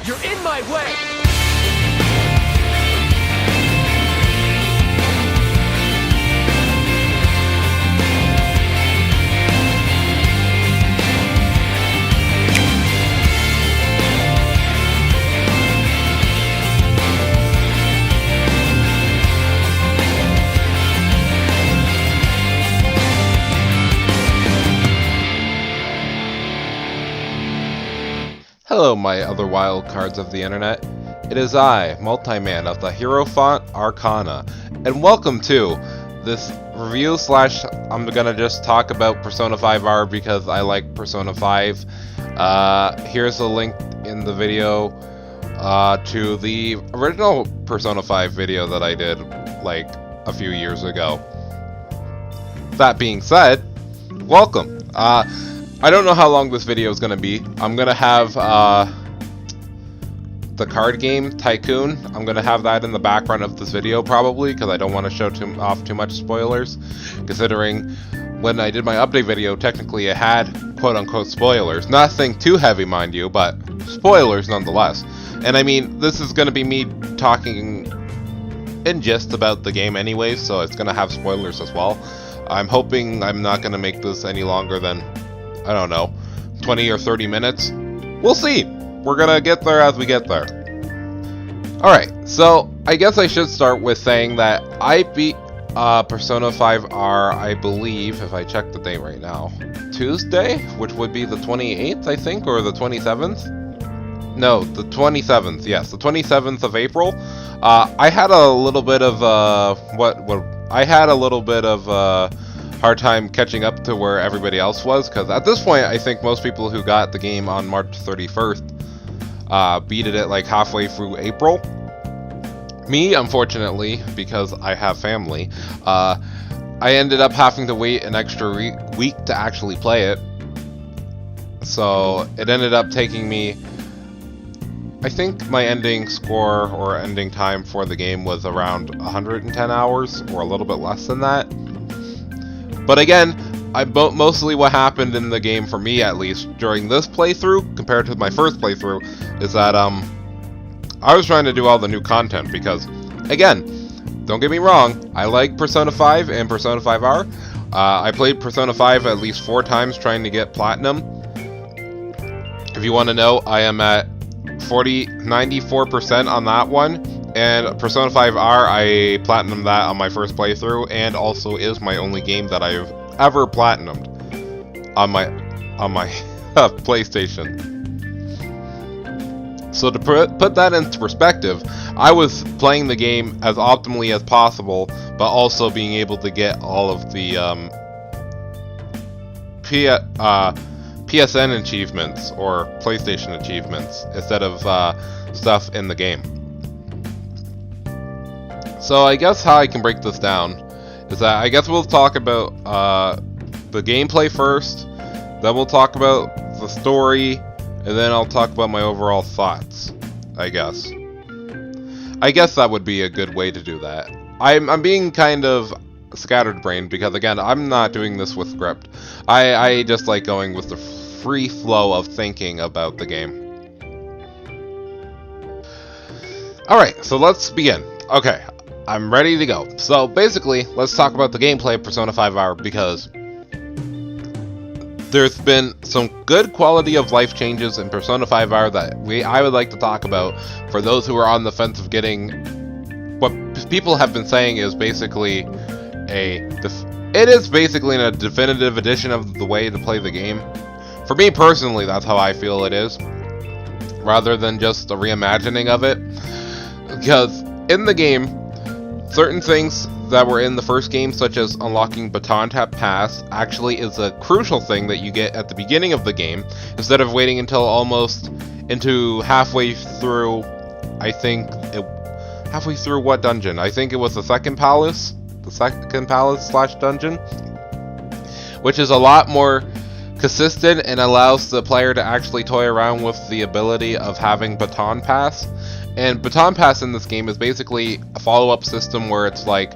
You're in my way! Hello, my other wild cards of the internet. It is I, Multi-Man of the Hero Font Arcana, and welcome to this review slash I'm gonna just talk about Persona 5R because I like Persona 5. Here's a link in the video to the original Persona 5 video that I did like a few years ago. That being said, welcome. I don't know how long this video is going to be. I'm going to have the card game, Tycoon. I'm going to have that in the background of this video probably because I don't want to show off too much spoilers. Considering when I did my update video, technically it had quote-unquote spoilers. Nothing too heavy, mind you, but spoilers nonetheless. And I mean, this is going to be me talking in gist about the game anyways, so it's going to have spoilers as well. I'm hoping I'm not going to make this any longer than, I don't know, 20 or 30 minutes. We'll see. We're gonna get there as we get there. Alright, so I guess I should start with saying that I beat Persona 5R, I believe, if I check the date right now, Tuesday, which would be the 28th, I think, or the 27th? No, the 27th, yes, the 27th of April. I had a little bit of, hard time catching up to where everybody else was, because at this point I think most people who got the game on March 31st beated it like halfway through April. Me, unfortunately, because I have family, I ended up having to wait an extra week to actually play it. So it ended up taking me, I think my ending score or ending time for the game was around 110 hours or a little bit less than that. But again, mostly what happened in the game, for me at least, during this playthrough, compared to my first playthrough, is that, I was trying to do all the new content, because, again, don't get me wrong, I like Persona 5 and Persona 5R. I played Persona 5 at least 4 times trying to get Platinum. If you want to know, I am at 94% on that one. And Persona 5R, I platinumed that on my first playthrough, and also is my only game that I've ever platinumed on my PlayStation. So to put that into perspective, I was playing the game as optimally as possible, but also being able to get all of the PSN achievements or PlayStation achievements instead of stuff in the game. So I guess how I can break this down is that I guess we'll talk about the gameplay first, then we'll talk about the story, and then I'll talk about my overall thoughts, I guess. I guess that would be a good way to do that. I'm being kind of scattered-brained because, again, I'm not doing this with script. I just like going with the free flow of thinking about the game. Alright, so let's begin. Okay. I'm ready to go. So basically, let's talk about the gameplay of Persona 5R because there's been some good quality of life changes in Persona 5R that I would like to talk about for those who are on the fence of getting what people have been saying is basically a definitive edition of the way to play the game. For me personally, that's how I feel it is, rather than just a reimagining of it, because in the game, certain things that were in the first game, such as unlocking Baton Tap Pass, actually is a crucial thing that you get at the beginning of the game, instead of waiting until almost into halfway through, halfway through what dungeon? I think it was the second palace slash dungeon, which is a lot more consistent and allows the player to actually toy around with the ability of having Baton Pass. And Baton Pass in this game is basically a follow-up system where it's like,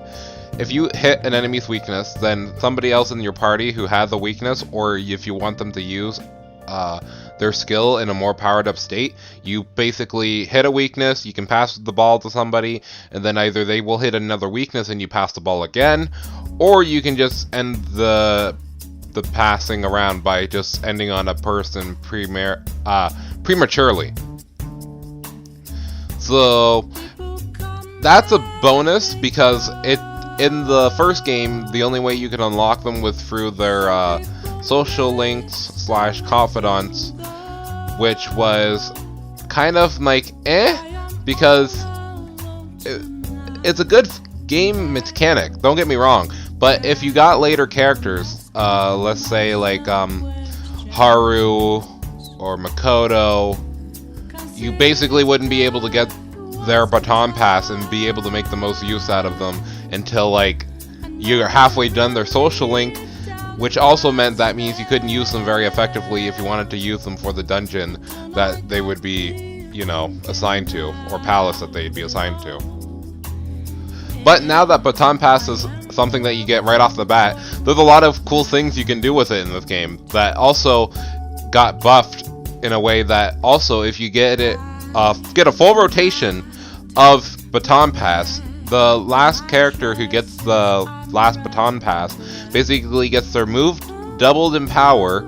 if you hit an enemy's weakness, then somebody else in your party who has a weakness, or if you want them to use their skill in a more powered up state. You basically hit a weakness, you can pass the ball to somebody, and then either they will hit another weakness and you pass the ball again, or you can just end the passing around by just ending on a person prematurely. So that's a bonus because in the first game, the only way you could unlock them was through their social links / confidants, which was kind of like because it's a good game mechanic, don't get me wrong, but if you got later characters, let's say like Haru or Makoto, you basically wouldn't be able to get their baton pass and be able to make the most use out of them until like you're halfway done their social link, which also meant that means you couldn't use them very effectively if you wanted to use them for the dungeon that they would be, you know, assigned to, or palace that they'd be assigned to. But now that baton pass is something that you get right off the bat, there's a lot of cool things you can do with it in this game that also got buffed in a way that also, if you get a full rotation of baton pass, the last character who gets the last baton pass basically gets their move doubled in power.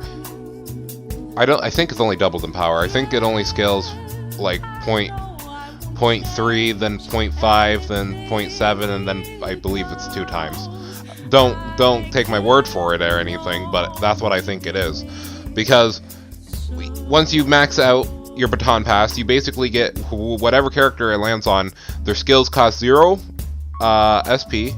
I think it's only doubled in power. I think it only scales like 0.3, then 0.5, then 0.7, and then I believe it's 2 times. Don't take my word for it or anything, but that's what I think it is. Because once you max out your baton pass, you basically get whatever character it lands on. Their skills cost 0 SP,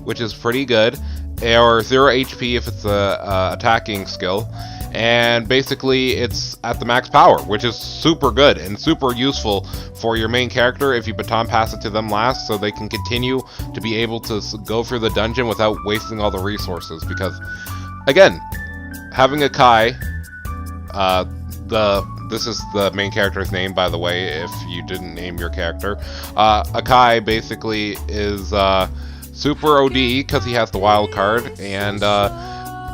which is pretty good, or 0 HP if it's a attacking skill, and basically it's at the max power, which is super good and super useful for your main character if you baton pass it to them last, so they can continue to be able to go through the dungeon without wasting all the resources. Because again, having a Kai, this is the main character's name, by the way, if you didn't name your character. Akai basically is super OD because he has the wild card, and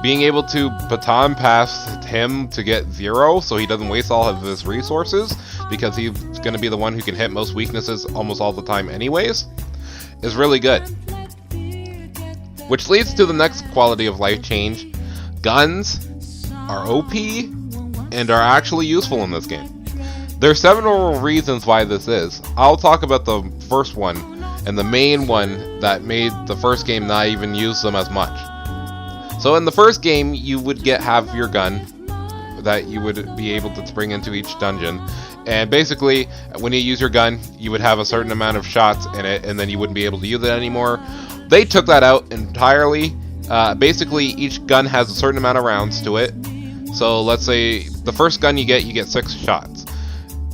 being able to baton pass him to get 0 so he doesn't waste all of his resources, because he's going to be the one who can hit most weaknesses almost all the time anyways, is really good. Which leads to the next quality of life change. Guns are OP and are actually useful in this game. There are several reasons why this is. I'll talk about the first one, and the main one that made the first game not even use them as much. So in the first game, you would have your gun that you would be able to bring into each dungeon, and basically when you use your gun, you would have a certain amount of shots in it, and then you wouldn't be able to use it anymore. They took that out entirely. Basically each gun has a certain amount of rounds to it. So let's say the first gun you get 6 shots.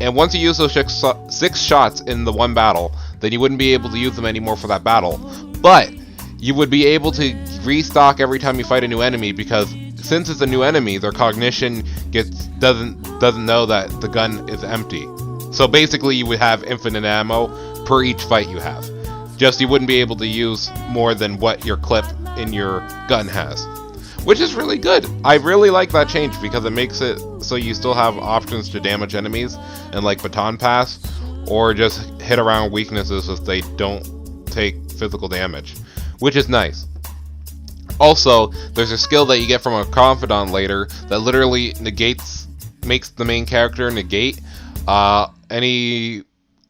And once you use those 6 shots in the one battle, then you wouldn't be able to use them anymore for that battle. But you would be able to restock every time you fight a new enemy, because since it's a new enemy, their cognition doesn't know that the gun is empty. So basically you would have infinite ammo per each fight you have. Just you wouldn't be able to use more than what your clip in your gun has. Which is really good. I really like that change because it makes it so you still have options to damage enemies and like baton pass, or just hit around weaknesses if they don't take physical damage, which is nice. Also, there's a skill that you get from a confidant later that literally makes the main character negate any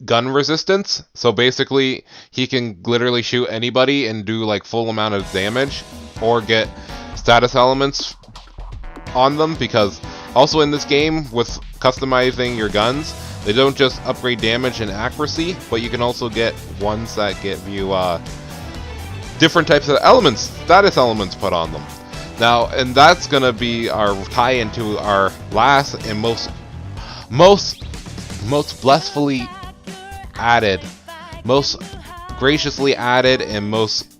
gun resistance. So basically, he can literally shoot anybody and do like full amount of damage, or get status elements on them, because also in this game with customizing your guns, they don't just upgrade damage and accuracy, but you can also get ones that give you different types of elements, status elements put on them. Now, and that's gonna be our tie-in to our last and most blissfully added, most graciously added, and most,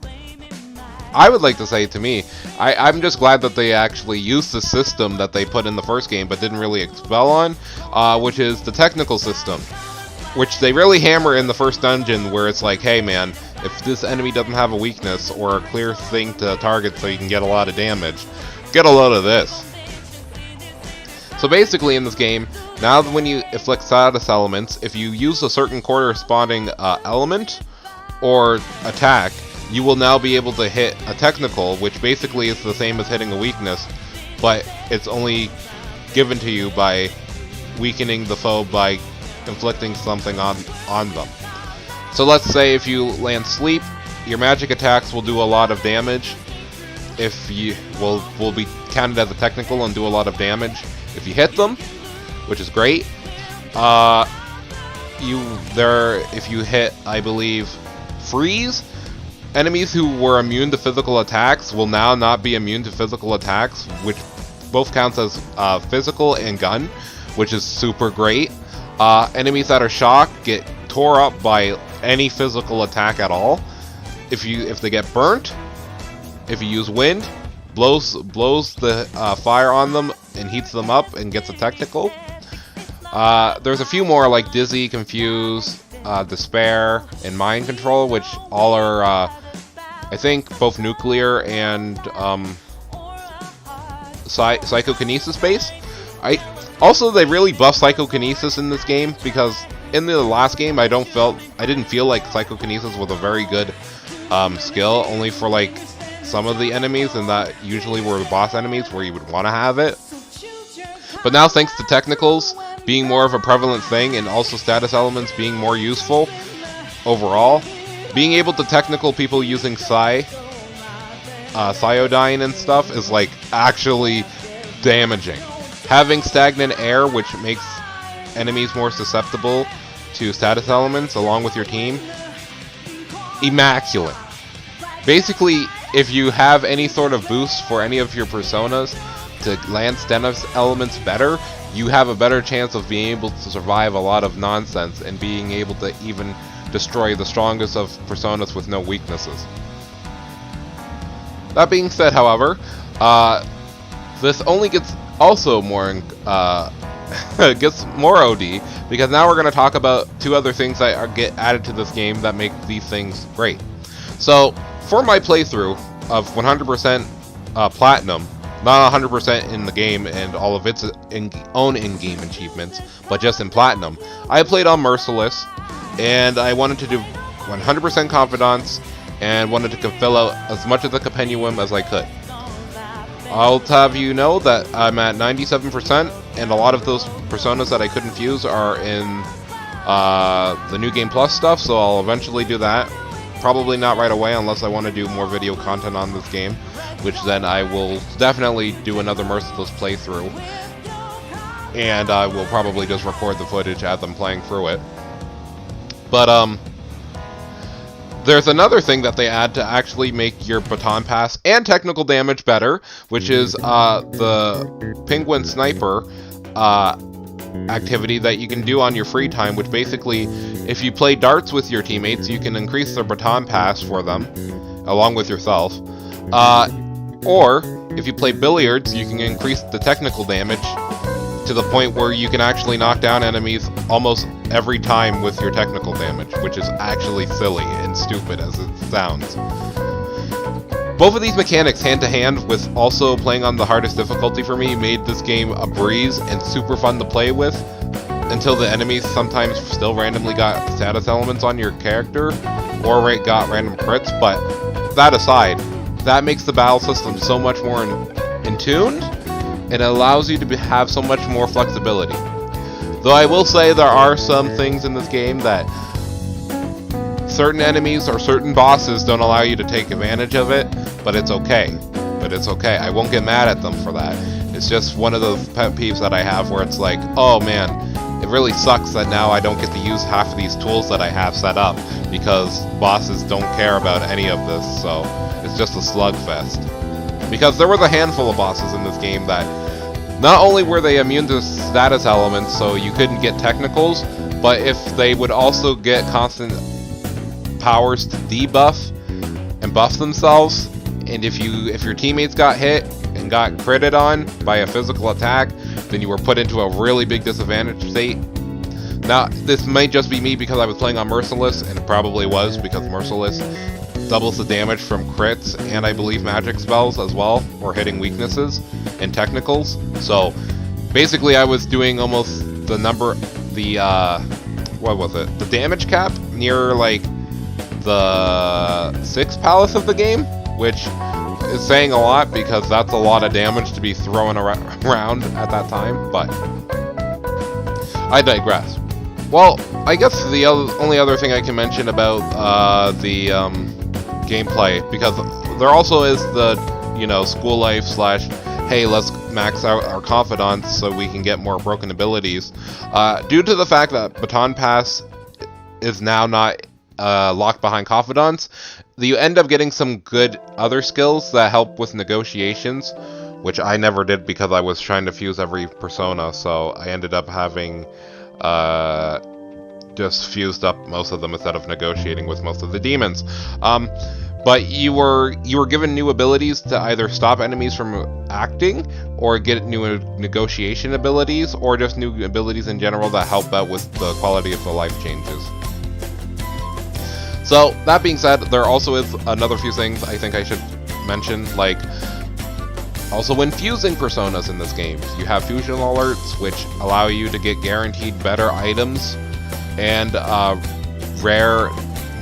I would like to say, to me, I'm just glad that they actually used the system that they put in the first game but didn't really expel on, which is the technical system, which they really hammer in the first dungeon, where it's like, hey man, if this enemy doesn't have a weakness or a clear thing to target so you can get a lot of damage, get a load of this. So basically in this game, now when you inflict status elements, if you use a certain corresponding element or attack, you will now be able to hit a technical, which basically is the same as hitting a weakness, but it's only given to you by weakening the foe by inflicting something on them. So let's say if you land sleep, your magic attacks will do a lot of damage. If you will be counted as a technical and do a lot of damage if you hit them, which is great. If you hit, I believe, freeze, enemies who were immune to physical attacks will now not be immune to physical attacks, which both counts as physical and gun, which is super great. Enemies that are shocked get tore up by any physical attack at all. If they get burnt, if you use wind, blows the fire on them and heats them up and gets a technical. There's a few more like Dizzy, Confuse, Despair, and Mind Control, which all are, I think, both nuclear and psychokinesis based. Also, they really buff psychokinesis in this game, because in the last game I didn't feel like psychokinesis was a very good skill, only for like some of the enemies, and that usually were the boss enemies where you would want to have it. But now, thanks to technicals being more of a prevalent thing and also status elements being more useful overall, being able to technical people using Cyodyne and stuff is like actually damaging. Having stagnant air, which makes enemies more susceptible to status elements along with your team, immaculate. Basically, if you have any sort of boost for any of your personas to land status elements better, you have a better chance of being able to survive a lot of nonsense and being able to even destroy the strongest of personas with no weaknesses. That being said, however, this only gets also more gets more OD, because now we're going to talk about two other things that get added to this game that make these things great. So, for my playthrough of 100% Platinum, not 100% in the game and all of its own in-game achievements, but just in Platinum, I played on Merciless, and I wanted to do 100% Confidants, and wanted to fill out as much of the compendium as I could. I'll have you know that I'm at 97%, and a lot of those personas that I couldn't fuse are in the New Game Plus stuff, so I'll eventually do that. Probably not right away unless I want to do more video content on this game, which then I will definitely do another Merciless playthrough, and I will probably just record the footage as I'm playing through it. But there's another thing that they add to actually make your baton pass and technical damage better, which is the Penguin Sniper activity that you can do on your free time, which basically, if you play darts with your teammates, you can increase their baton pass for them, along with yourself. Or, if you play billiards, you can increase the technical damage to the point where you can actually knock down enemies almost every time with your technical damage, which is actually silly and stupid as it sounds. Both of these mechanics, hand to hand with also playing on the hardest difficulty for me, made this game a breeze and super fun to play with, until the enemies sometimes still randomly got status elements on your character, or got random crits, but that aside, that makes the battle system so much more in tuned, and it allows you to have so much more flexibility. Though I will say there are some things in this game that certain enemies or certain bosses don't allow you to take advantage of it, but it's okay. I won't get mad at them for that. It's just one of those pet peeves that I have where it's like, oh man, it really sucks that now I don't get to use half of these tools that I have set up, because bosses don't care about any of this, so it's just a slugfest. Because there was a handful of bosses in this game that not only were they immune to status elements, so you couldn't get technicals, but if they would also get constant powers to debuff and buff themselves, and if your teammates got hit and got critted on by a physical attack, then you were put into a really big disadvantage state. Now, this might just be me because I was playing on Merciless, and it probably was, because Merciless doubles the damage from crits and I believe magic spells as well, or hitting weaknesses and technicals. So basically I was doing almost the what was it? The damage cap near like the 6th palace of the game, which is saying a lot because that's a lot of damage to be thrown around at that time, but I digress. Well, I guess the only other thing I can mention about the gameplay, because there also is the, you know, school life slash, hey, let's max out our confidants so we can get more broken abilities. Due to the fact that Baton Pass is now not locked behind confidants, you end up getting some good other skills that help with negotiations, which I never did because I was trying to fuse every persona, so I ended up having just fused up most of them instead of negotiating with most of the demons. But you were given new abilities to either stop enemies from acting, or get new negotiation abilities, or just new abilities in general that help out with the quality of the life changes. So, that being said, there also is another few things I think I should mention, like, also when fusing personas in this game, you have fusion alerts, which allow you to get guaranteed better items, and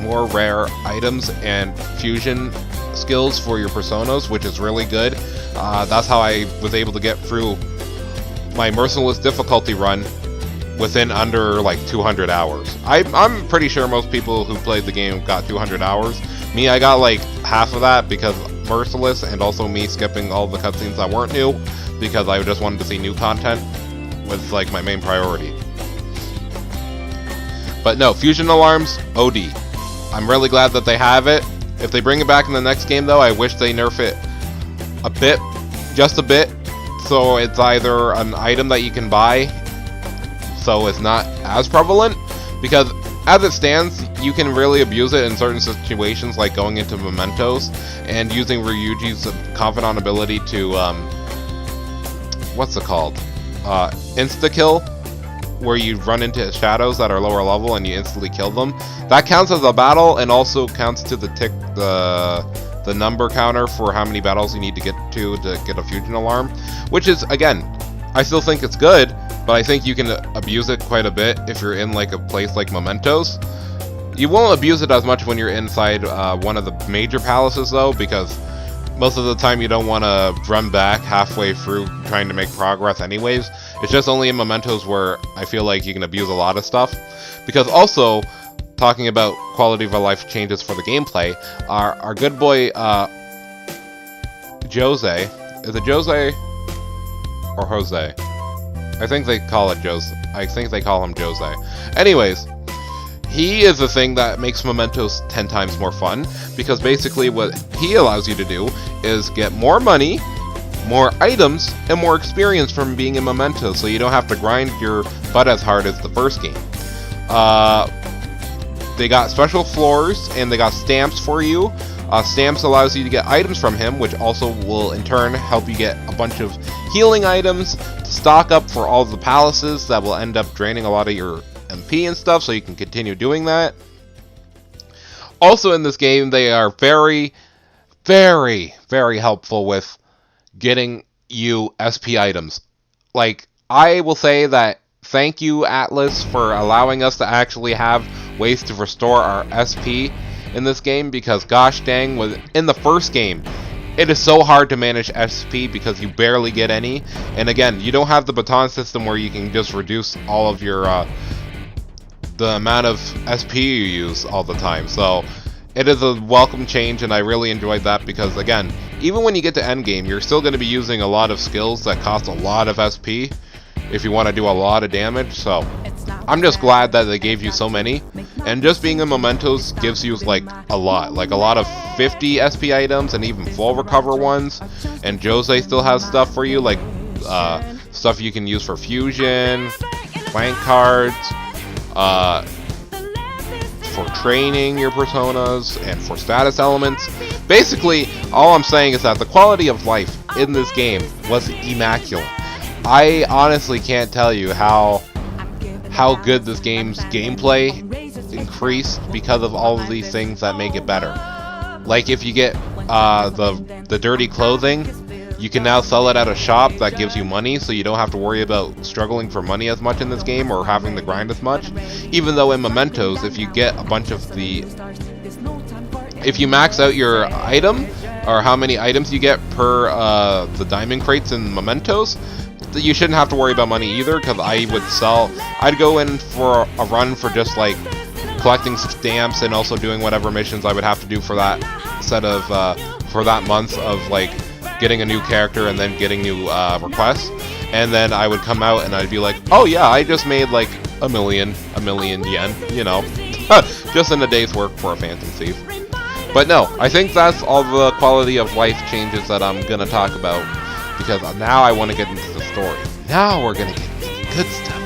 more rare items and fusion skills for your personas, which is really good. That's how I was able to get through my merciless difficulty run within under like 200 hours. I'm pretty sure most people who played the game got 200 hours. Me, I got like half of that because merciless, and also me skipping all the cutscenes that weren't new because I just wanted to see new content was like my main priority. But no, fusion alarms, OD. I'm really glad that they have it. If they bring it back in the next game though, I wish they nerf it a bit, just a bit, so it's either an item that you can buy so it's not as prevalent, because as it stands, you can really abuse it in certain situations, like going into mementos and using Ryuji's confidant ability to, what's it called? Insta-kill, where you run into shadows that are lower level and you instantly kill them. That counts as a battle, and also counts to the number counter for how many battles you need to get a fusion alarm, which is, again, I still think it's good, but I think you can abuse it quite a bit if you're in like a place like Mementos. You won't abuse it as much when you're inside one of the major palaces though, because most of the time you don't want to run back halfway through trying to make progress anyways. It's just only in Mementos where I feel like you can abuse a lot of stuff. Because also, talking about quality of life changes for the gameplay, our good boy Jose, is it Jose or Jose? I think they call it Jose. I think they call him Jose. Anyways, he is the thing that makes Mementos 10 times more fun, because basically what he allows you to do is get more money, more items, and more experience from being in Mementos, so you don't have to grind your butt as hard as the first game. They got special floors, and they got stamps for you. Stamps allows you to get items from him, which also will in turn help you get a bunch of healing items to stock up for all the palaces that will end up draining a lot of your MP and stuff, so you can continue doing that. Also in this game, they are very, very, very helpful with getting you SP items. Like, I will say that thank you, Atlas, for allowing us to actually have ways to restore our SP in this game, because gosh dang, in the first game, it is so hard to manage SP because you barely get any. And again, you don't have the baton system where you can just reduce all of your the amount of SP you use all the time. So it is a welcome change, and I really enjoyed that, because again, even when you get to endgame, you're still going to be using a lot of skills that cost a lot of SP if you want to do a lot of damage. So I'm just glad that they gave you so many, and just being in Mementos gives you like a lot of 50 SP items, and even full recover ones. And Jose still has stuff for you, like stuff you can use for fusion, flank cards, for training your personas, and for status elements. Basically, all I'm saying is that the quality of life in this game was immaculate. I honestly can't tell you how good this game's gameplay increased because of all of these things that make it better. Like if you get the dirty clothing, You can now sell it at a shop that gives you money, so you don't have to worry about struggling for money as much in this game or having to grind as much. Even though in Mementos, if you get a bunch of if you max out your item, or how many items you get per the diamond crates in Mementos, you shouldn't have to worry about money either, because I'd go in for a run for just like collecting stamps and also doing whatever missions I would have to do for that for that month of like getting a new character and then getting new requests, and then I would come out and I'd be like, oh yeah, I just made like a million yen, you know, just in a day's work for a Phantom Thief. But no, I think that's all the quality of life changes that I'm gonna talk about, because now I want to get into the story. Now we're gonna get into the good stuff.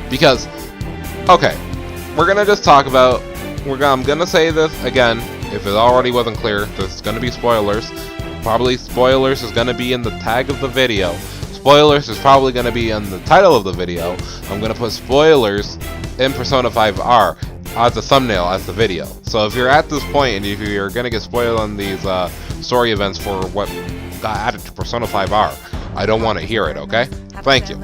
Because, okay, we're gonna just talk about. I'm gonna say this again, if it already wasn't clear. There's gonna be spoilers. Probably spoilers is gonna be in the tag of the video. Spoilers is probably gonna be in the title of the video. I'm gonna put spoilers in Persona 5R as the thumbnail as the video. So if you're at this point and if you're gonna get spoiled on these story events for what got added to Persona 5R, I don't want to hear it. Okay? Thank you.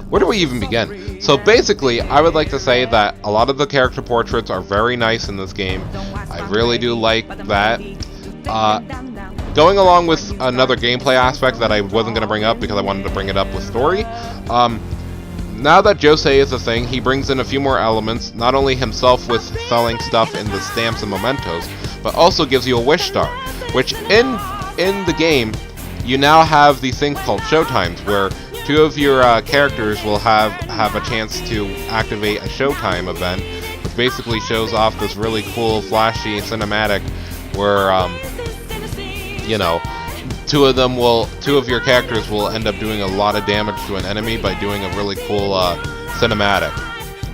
Where do we even begin? So basically, I would like to say that a lot of the character portraits are very nice in this game. I really do like that. Going along with another gameplay aspect that I wasn't going to bring up because I wanted to bring it up with story. Now that Josei is a thing, he brings in a few more elements, not only himself with selling stuff in the stamps and mementos, but also gives you a wish star, which in the game, you now have these things called showtimes, where two of your characters will have a chance to activate a showtime event, which basically shows off this really cool, flashy cinematic where, you know, two of your characters will end up doing a lot of damage to an enemy by doing a really cool cinematic.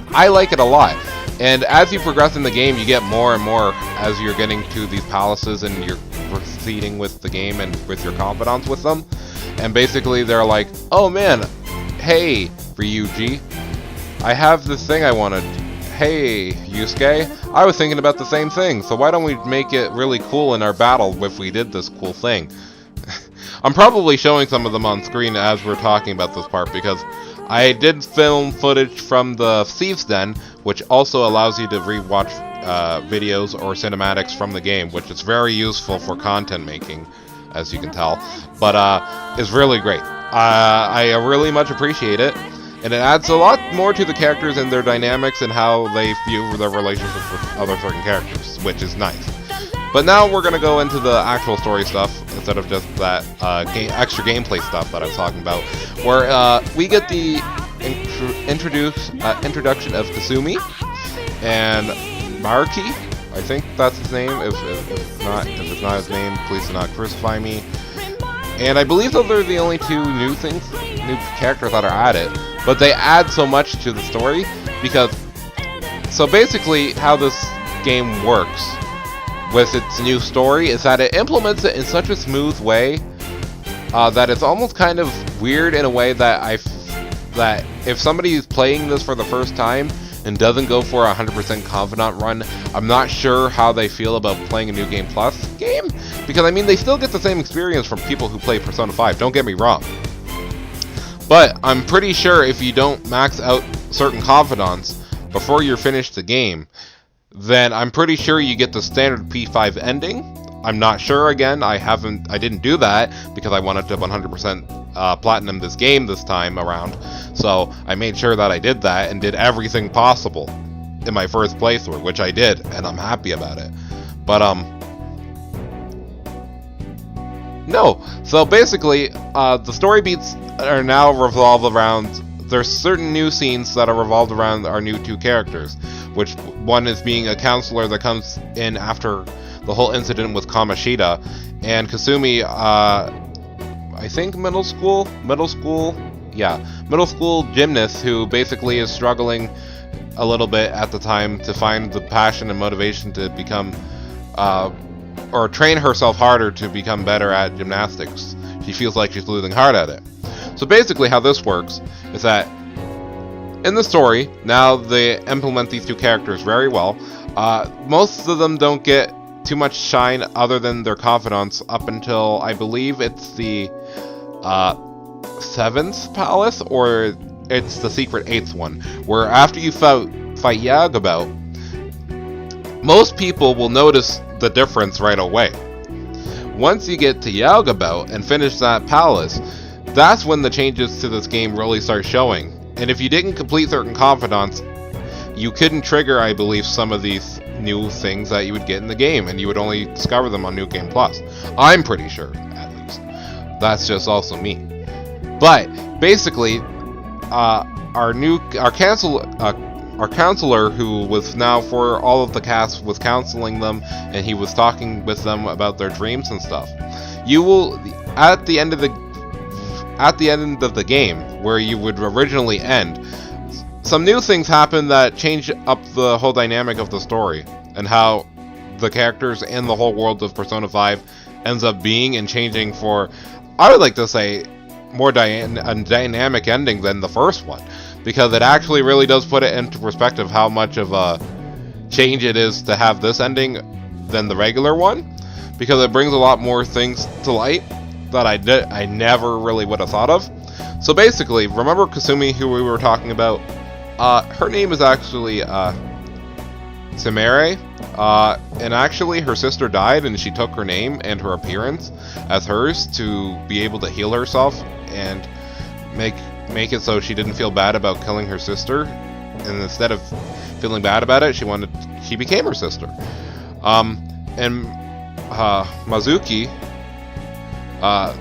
I like it a lot. And as you progress in the game, you get more and more as you're getting to these palaces and you're proceeding with the game and with your confidants with them. And basically they're like, oh man, hey Ryuji, I have this thing I wanted. Hey Yusuke, I was thinking about the same thing, so why don't we make it really cool in our battle if we did this cool thing? I'm probably showing some of them on screen as we're talking about this part, because I did film footage from the Thieves' Den, which also allows you to rewatch videos or cinematics from the game, which is very useful for content making, as you can tell, but it's really great. I really much appreciate it, and it adds a lot more to the characters and their dynamics and how they view their relationships with other certain characters, which is nice. But now we're going to go into the actual story stuff, instead of just that extra gameplay stuff that I was talking about, where we get the introduction of Kasumi and Maruki. I think that's his name. If it's not his name, please do not crucify me. And I believe those are the only two new characters that are added. But they add so much to the story, because so basically how this game works with its new story is that it implements it in such a smooth way that it's almost kind of weird in a way that that if somebody is playing this for the first time and doesn't go for a 100% confidant run, I'm not sure how they feel about playing a New Game Plus game, because I mean they still get the same experience from people who play Persona 5, don't get me wrong. But I'm pretty sure if you don't max out certain confidants before you're finished the game, then I'm pretty sure you get the standard P5 ending. I'm not sure, again, I didn't do that because I wanted to 100% platinum this game this time around. So I made sure that I did that and did everything possible in my first playthrough, which I did, and I'm happy about it. But no. So basically, the story beats are now revolved around. There's certain new scenes that are revolved around our new two characters, which one is being a counselor that comes in after the whole incident with Kamoshida, and Kasumi, I think middle school gymnast who basically is struggling a little bit at the time to find the passion and motivation to become, or train herself harder to become better at gymnastics. She feels like she's losing heart at it. So basically how this works is that in the story, now they implement these two characters very well. Most of them don't get too much shine other than their confidants up until, I believe it's the 7th palace, or it's the secret 8th one, where after you fight Yagabout, most people will notice the difference right away. Once you get to Yagabout and finish that palace, that's when the changes to this game really start showing. And if you didn't complete certain confidants, you couldn't trigger, I believe, some of these new things that you would get in the game, and you would only discover them on New Game Plus. I'm pretty sure, at least. That's just also me. But basically, our counselor, who was now for all of the cast, was counseling them, and he was talking with them about their dreams and stuff. You will, at the end of the game, where you would originally end, some new things happen that change up the whole dynamic of the story, and how the characters and the whole world of Persona 5 ends up being and changing for, I would like to say, more a dynamic ending than the first one, because it actually really does put it into perspective how much of a change it is to have this ending than the regular one, because it brings a lot more things to light that I never really would have thought of. So basically, remember Kasumi, who we were talking about? Her name is actually Sumire, and actually her sister died, and she took her name and her appearance as hers to be able to heal herself and make it so she didn't feel bad about killing her sister. And instead of feeling bad about it, she became her sister. And Mizuki,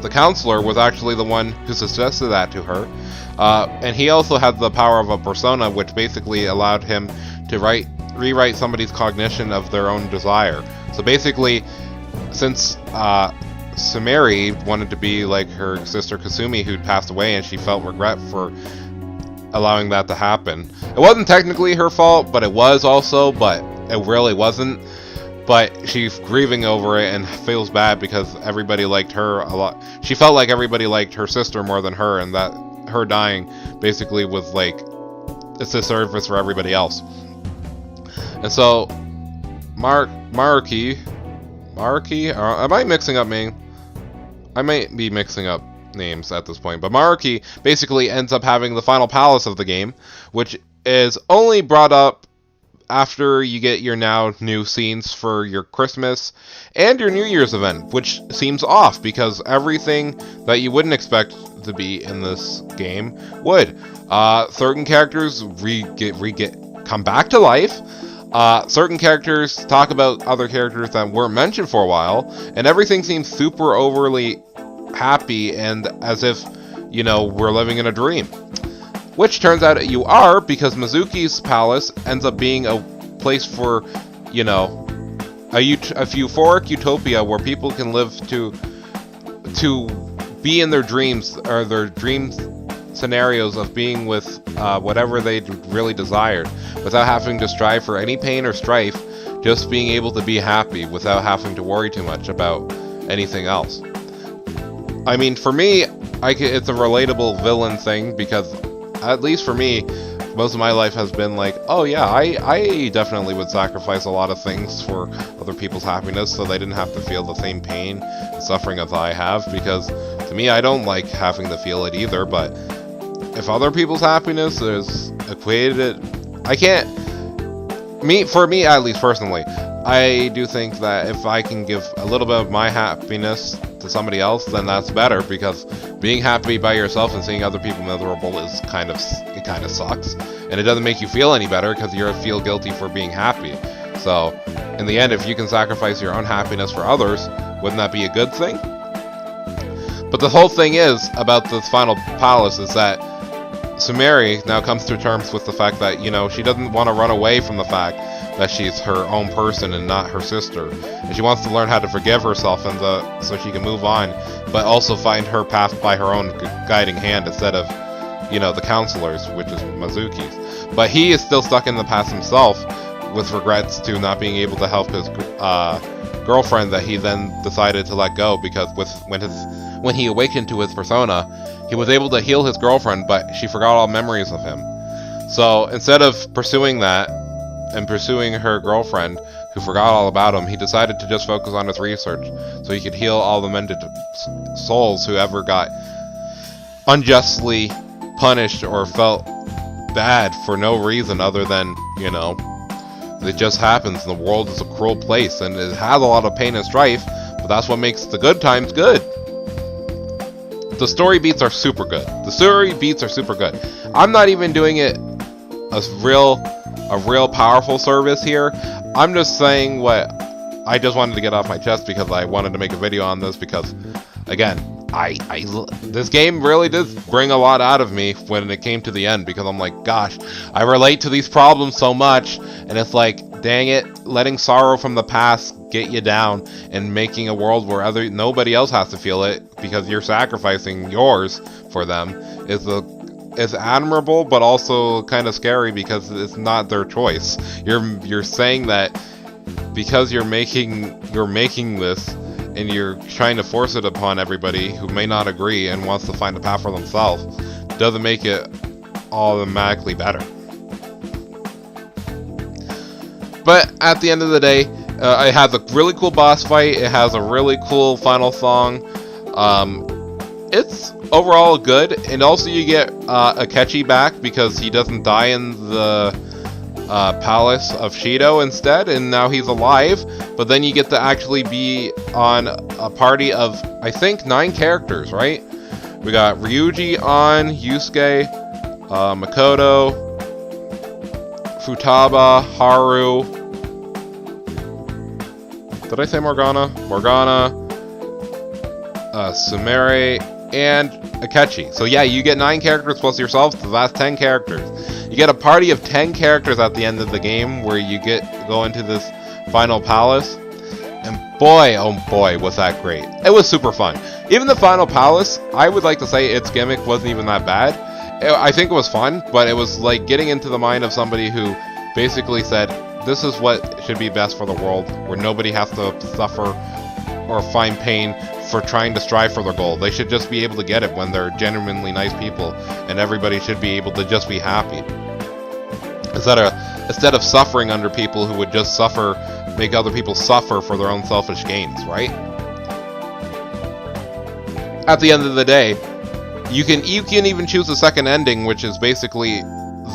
the counselor, was actually the one who suggested that to her. And he also had the power of a persona, which basically allowed him to rewrite somebody's cognition of their own desire. So basically, since Sumire wanted to be like her sister Kasumi, who'd passed away, and she felt regret for allowing that to happen. It wasn't technically her fault, but it was also, but it really wasn't. But she's grieving over it and feels bad because everybody liked her a lot. She felt like everybody liked her sister more than her, and that her dying basically was like it's a service for everybody else. And so Maruki, am I mixing up names? I might be mixing up names at this point, but Maruki basically ends up having the final palace of the game, which is only brought up after you get your now new scenes for your Christmas and your New Year's event, which seems off because everything that you wouldn't expect to be in this game would. Certain characters come back to life. Certain characters talk about other characters that weren't mentioned for a while, and everything seems super overly happy and as if, we're living in a dream. Which turns out you are, because Mizuki's palace ends up being a place for, a euphoric utopia where people can live to be in their dreams, or their dreams scenarios of being with whatever they really desired, without having to strive for any pain or strife, just being able to be happy without having to worry too much about anything else. I mean, for me, it's a relatable villain thing, because at least for me, most of my life has been like, oh yeah, I definitely would sacrifice a lot of things for other people's happiness so they didn't have to feel the same pain and suffering as I have, because to me, I don't like having to feel it either. But if other people's happiness is equated, for me at least personally, I do think that if I can give a little bit of my happiness to somebody else, then that's better, because being happy by yourself and seeing other people miserable is kind of sucks, and it doesn't make you feel any better because you feel guilty for being happy. So in the end, if you can sacrifice your own happiness for others, wouldn't that be a good thing? But the whole thing is about this final palace is that Sumire now comes to terms with the fact that, she doesn't want to run away from the fact that she's her own person and not her sister. And she wants to learn how to forgive herself so she can move on, but also find her path by her own guiding hand instead of, the counselor's, which is Mizuki's. But he is still stuck in the past himself with regrets to not being able to help his girlfriend that he then decided to let go, because when he awakened to his persona, he was able to heal his girlfriend, but she forgot all memories of him. So instead of pursuing that and pursuing her girlfriend, who forgot all about him, he decided to just focus on his research so he could heal all the mended souls who ever got unjustly punished or felt bad for no reason other than, you know, it just happens, and the world is a cruel place, and it has a lot of pain and strife, but that's what makes the good times good. The story beats are super good. I'm not even doing it a real powerful service here. I'm just saying what I just wanted to get off my chest because I wanted to make a video on this because, again, this game really did bring a lot out of me when it came to the end, because I'm like, gosh, I relate to these problems so much, and it's like, dang it, letting sorrow from the past get you down and making a world where nobody else has to feel it because you're sacrificing yours for them is admirable, but also kind of scary because it's not their choice. You're saying that because you're making this and you're trying to force it upon everybody who may not agree and wants to find a path for themselves, doesn't make it automatically better. But at the end of the day, it has a really cool boss fight. It has a really cool final song. It's overall good, and also you get Akechi back because he doesn't die in the palace of Shido instead, and now he's alive. But then you get to actually be on a party of, I think, 9 characters, right? We got Ryuji, An, Yusuke, Makoto, Futaba, Haru. Did I say Morgana? Sumire, and Akechi. So yeah, you get 9 characters plus yourself, so that's 10 characters. You get a party of 10 characters at the end of the game where you go into this final palace. And boy, oh boy, was that great. It was super fun. Even the final palace, I would like to say its gimmick wasn't even that bad. I think it was fun, but it was like getting into the mind of somebody who basically said, this is what should be best for the world, where nobody has to suffer or find pain for trying to strive for their goal. They should just be able to get it when they're genuinely nice people, and everybody should be able to just be happy. Instead of suffering under people who would just make other people suffer for their own selfish gains, right? At the end of the day, you can even choose a second ending, which is basically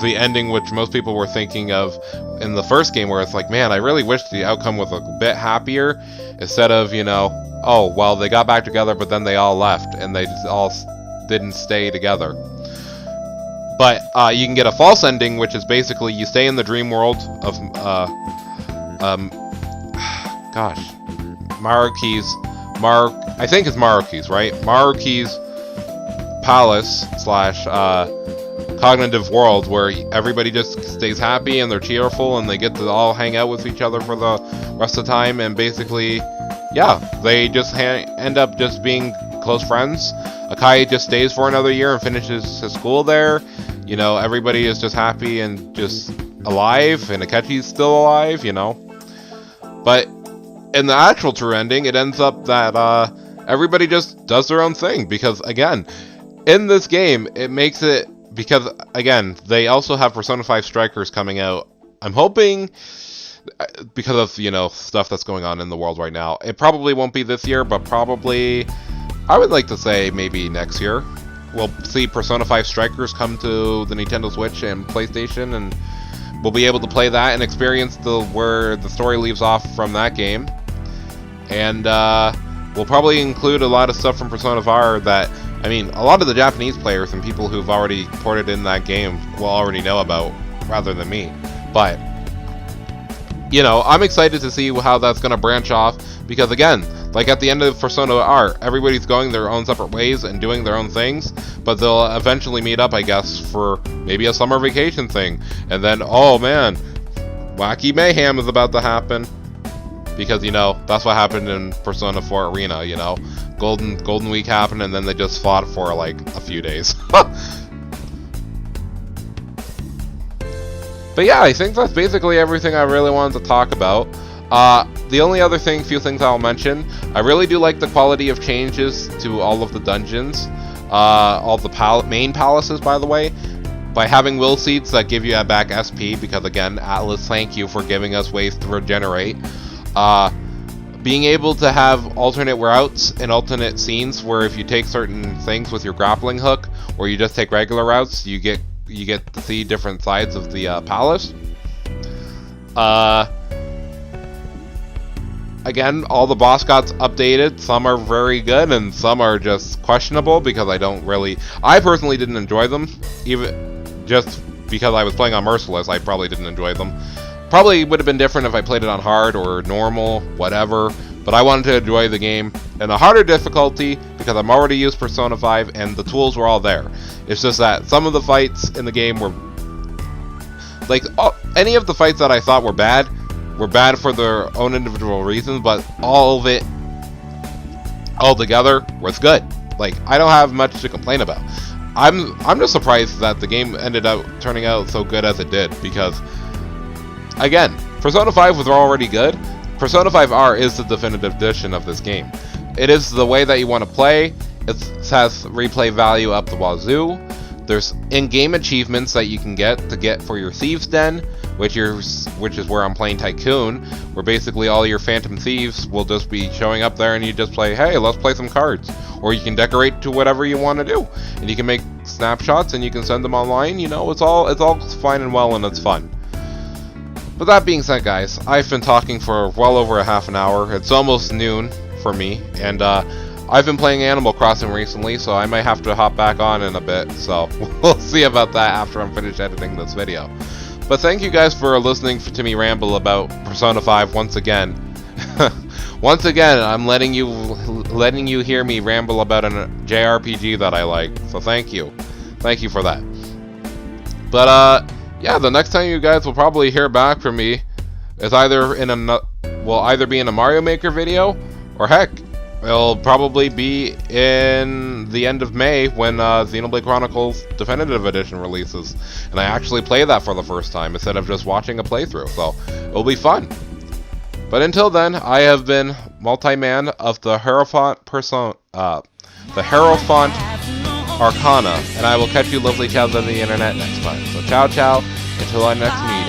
the ending which most people were thinking of in the first game, where it's like, man, I really wish the outcome was a bit happier, instead of, you know, oh, well, they got back together, but then they all left, and they all didn't stay together. But you can get a false ending, which is basically you stay in the dream world of, I think it's Maruki's, right? Maruki's palace / cognitive world, where everybody just stays happy and they're cheerful and they get to all hang out with each other for the rest of the time, and basically, yeah, they just end up just being close friends. Akai just stays for another year and finishes his school there. You know, everybody is just happy and just alive, and Akechi's still alive, you know. But in the actual true ending, it ends up that everybody just does their own thing, because, again, in this game, it makes it, because, again, they also have Persona 5 Strikers coming out. I'm hoping, because of, you know, stuff that's going on in the world right now, it probably won't be this year, but probably, I would like to say maybe next year. We'll see Persona 5 Strikers come to the Nintendo Switch and PlayStation, and we'll be able to play that and experience where the story leaves off from that game. And we'll probably include a lot of stuff from Persona 5 that, I mean, a lot of the Japanese players and people who've already ported in that game will already know about, rather than me. But, you know, I'm excited to see how that's going to branch off, because, again, like at the end of Persona R, everybody's going their own separate ways and doing their own things, but they'll eventually meet up, I guess, for maybe a summer vacation thing. And then, oh man, wacky mayhem is about to happen. Because, you know, that's what happened in Persona 4 Arena, you know. Golden Week happened, and then they just fought for, like, a few days. But yeah, I think that's basically everything I really wanted to talk about. The only other few things I'll mention, I really do like the quality of changes to all of the dungeons, all the main palaces, by the way. by having will seeds that give you back SP, because again, Atlas, thank you for giving us ways to regenerate. Being able to have alternate routes and alternate scenes, where if you take certain things with your grappling hook, or you just take regular routes, you get to see different sides of the palace. Again, all the boss got updated. Some are very good, and some are just questionable because I personally didn't enjoy them. Even just because I was playing on Merciless, I probably didn't enjoy them. Probably would have been different if I played it on hard or normal, whatever. But I wanted to enjoy the game in a harder difficulty because I'm already used Persona 5 and the tools were all there. It's just that some of the fights in the game were like any of the fights that I thought were bad for their own individual reasons, but all of it all together was good. Like, I don't have much to complain about. I'm just surprised that the game ended up turning out so good as it did, because again, Persona 5 was already good. Persona 5R is the definitive edition of this game. It is the way that you want to play. It has replay value up the wazoo. There's in-game achievements that you can get for your Thieves Den, which is where I'm playing Tycoon, where basically all your Phantom Thieves will just be showing up there and you just play, hey, let's play some cards. Or you can decorate to whatever you want to do. And you can make snapshots and you can send them online. You know, it's all fine and well and it's fun. But that being said, guys, I've been talking for well over a half an hour. It's almost noon for me, and I've been playing Animal Crossing recently, so I might have to hop back on in a bit, so we'll see about that after I'm finished editing this video. But thank you guys for listening to me ramble about Persona 5 once again. Once again, I'm letting you hear me ramble about a JRPG that I like, so thank you. Thank you for that. But, yeah, the next time you guys will probably hear back from me is either be in a Mario Maker video, or heck, it'll probably be in the end of May when Xenoblade Chronicles Definitive Edition releases. And I actually play that for the first time instead of just watching a playthrough, so it'll be fun. But until then, I have been Multi-Man of the Hierophant Arcana, and I will catch you lovely cows on the internet next time. So ciao ciao, until our next meeting.